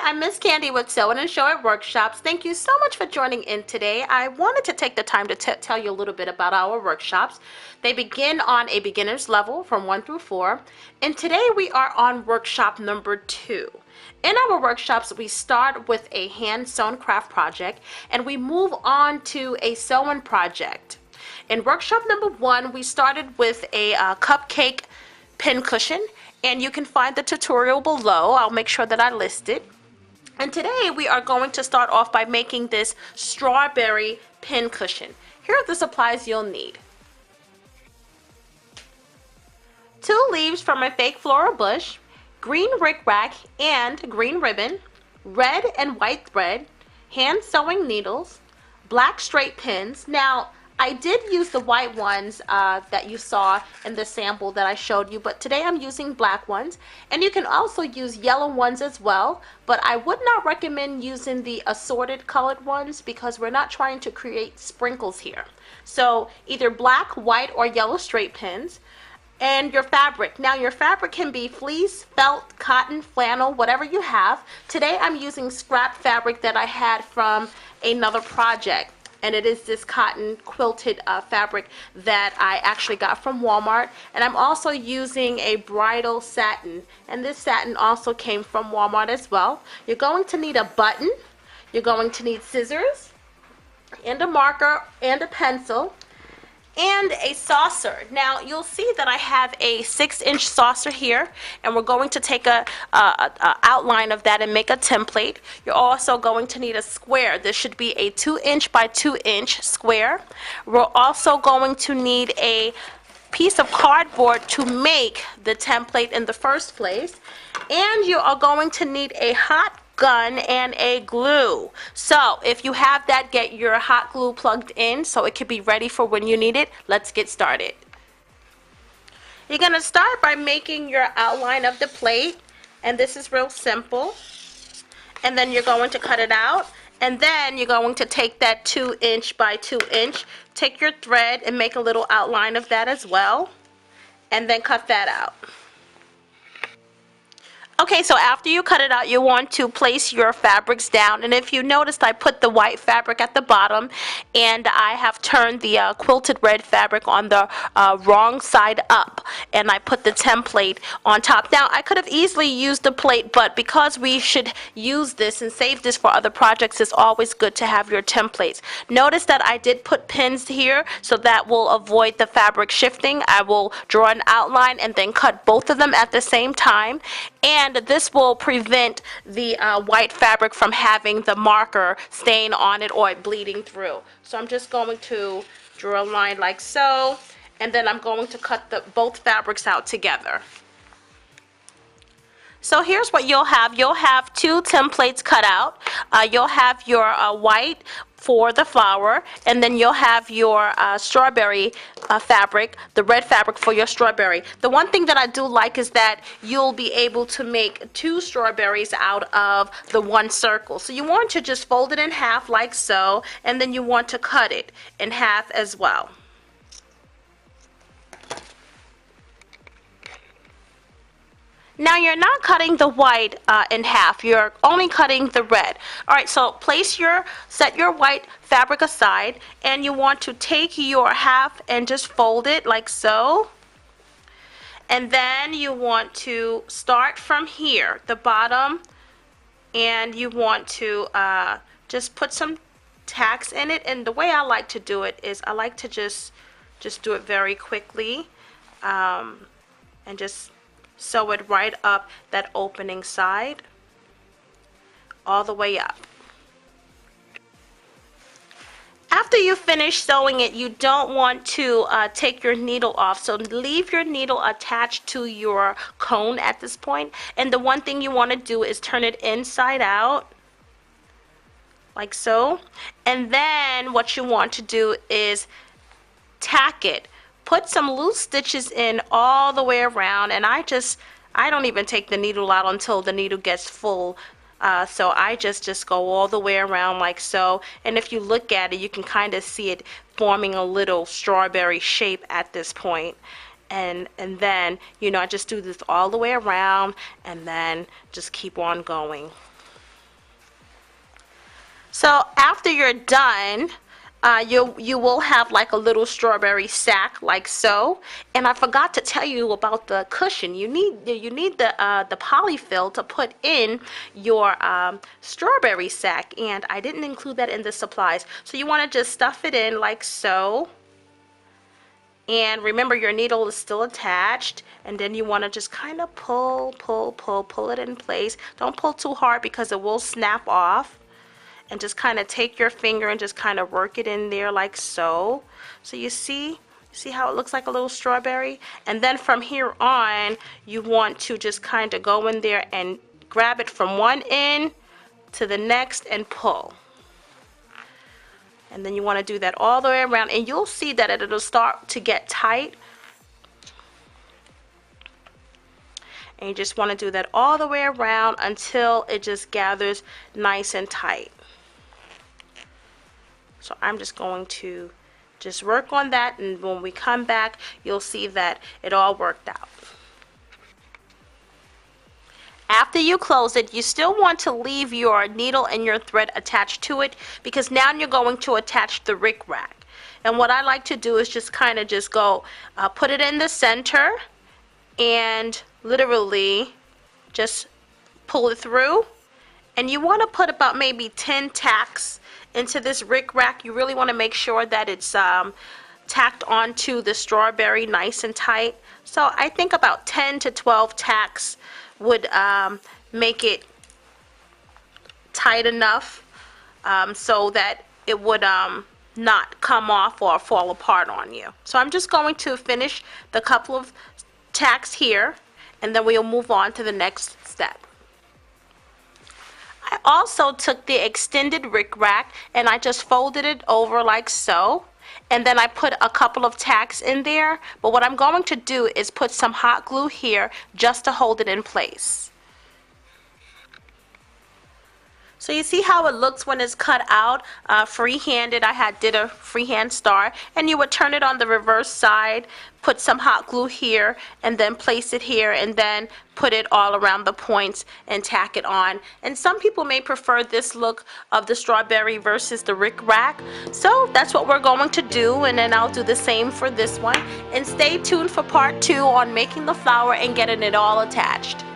I'm Miss Candy with Sew and Show It Workshops. Thank you so much for joining in today. I wanted to take the time to tell you a little bit about our workshops. They begin on a beginner's level from 1 through 4, and today we are on workshop number 2. In our workshops, we start with a hand-sewn craft project, and we move on to a sewing project. In workshop number 1, we started with a cupcake pincushion, and you can find the tutorial below. I'll make sure that I list it. And today we are going to start off by making this strawberry pincushion. Here are the supplies you'll need. 2 leaves from a fake floral bush, green rickrack and green ribbon, red and white thread, hand sewing needles, black straight pins. Now, I did use the white ones that you saw in the sample that I showed you, but today I'm using black ones, and you can also use yellow ones as well, but I would not recommend using the assorted colored ones because we're not trying to create sprinkles here. So either black, white, or yellow straight pins. And your fabric. Now your fabric can be fleece, felt, cotton, flannel, whatever you have. Today I'm using scrap fabric that I had from another project. And it is this cotton quilted fabric that I actually got from Walmart. And I'm also using a bridal satin, and this satin also came from Walmart as well. You're going to need a button, you're going to need scissors, and a marker, and a pencil, and a saucer. Now you'll see that I have a 6-inch saucer here, and we're going to take a outline of that and make a template. You're also going to need a square. This should be a 2-inch by 2-inch square. We're also going to need a piece of cardboard to make the template in the first place, and you are going to need a hot gun and a glue. So if you have that, get your hot glue plugged in so it can be ready for when you need it. Let's get started. You're going to start by making your outline of the plate, and this is real simple. And then you're going to cut it out, and then you're going to take that 2-inch by 2-inch, take your thread and make a little outline of that as well, and then cut that out. Okay, so after you cut it out, you want to place your fabrics down, and if you noticed, I put the white fabric at the bottom, and I have turned the quilted red fabric on the wrong side up, and I put the template on top. Now, I could have easily used the plate, but because we should use this and save this for other projects, it's always good to have your templates. Notice that I did put pins here, so that will avoid the fabric shifting. I will draw an outline and then cut both of them at the same time, and this will prevent the white fabric from having the marker stain on it or it bleeding through. So I'm just going to draw a line like so, and then I'm going to cut both fabrics out together. So here's what you'll have. You'll have 2 templates cut out. You'll have your white for the flower, and then you'll have your strawberry fabric, the red fabric for your strawberry. The one thing that I do like is that you'll be able to make 2 strawberries out of the 1 circle. So you want to just fold it in half like so, and then you want to cut it in half as well. Now you're not cutting the white in half, you're only cutting the red. Alright, so set your white fabric aside, and you want to take your half and just fold it like so. And then you want to start from here, the bottom, and you want to just put some tacks in it. And the way I like to do it is I like to just do it very quickly, and just sew it right up that opening side all the way up. After you finish sewing it, you don't want to take your needle off, so leave your needle attached to your cone at this point. And the one thing you want to do is turn it inside out like so, and then what you want to do is tack it. Put some loose stitches in all the way around, and I don't even take the needle out until the needle gets full. So I just go all the way around like so, and if you look at it, you can kind of see it forming a little strawberry shape at this point. And then, you know, I just do this all the way around, and then just keep on going. So after you're done, you will have like a little strawberry sack like so. And I forgot to tell you about the cushion. You need the polyfill to put in your strawberry sack, and I didn't include that in the supplies. So you want to just stuff it in like so. And remember, your needle is still attached, and then you want to just kind of pull it in place. Don't pull too hard because it will snap off. And just kind of take your finger and just kind of work it in there like so. So you see how it looks like a little strawberry? And then from here on, you want to just kind of go in there and grab it from one end to the next and pull. And then you want to do that all the way around, and you'll see that it'll start to get tight. And you just want to do that all the way around until it just gathers nice and tight. So I'm just going to just work on that, and when we come back, you'll see that it all worked out. After you close it, you still want to leave your needle and your thread attached to it, because now you're going to attach the rickrack. And what I like to do is just kind of just go put it in the center and literally just pull it through. And you want to put about maybe 10 tacks into this rickrack. You really want to make sure that it's tacked onto the strawberry nice and tight. So I think about 10 to 12 tacks would make it tight enough so that it would not come off or fall apart on you. So I'm just going to finish the couple of tacks here, and then we'll move on to the next step. I also took the extended rickrack and I just folded it over like so, and then I put a couple of tacks in there. But what I'm going to do is put some hot glue here just to hold it in place. So you see how it looks when it's cut out free-handed. I did a freehand star, and you would turn it on the reverse side, put some hot glue here, and then place it here, and then put it all around the points and tack it on. And some people may prefer this look of the strawberry versus the rickrack. So that's what we're going to do, and then I'll do the same for this one. And stay tuned for part 2 on making the flower and getting it all attached.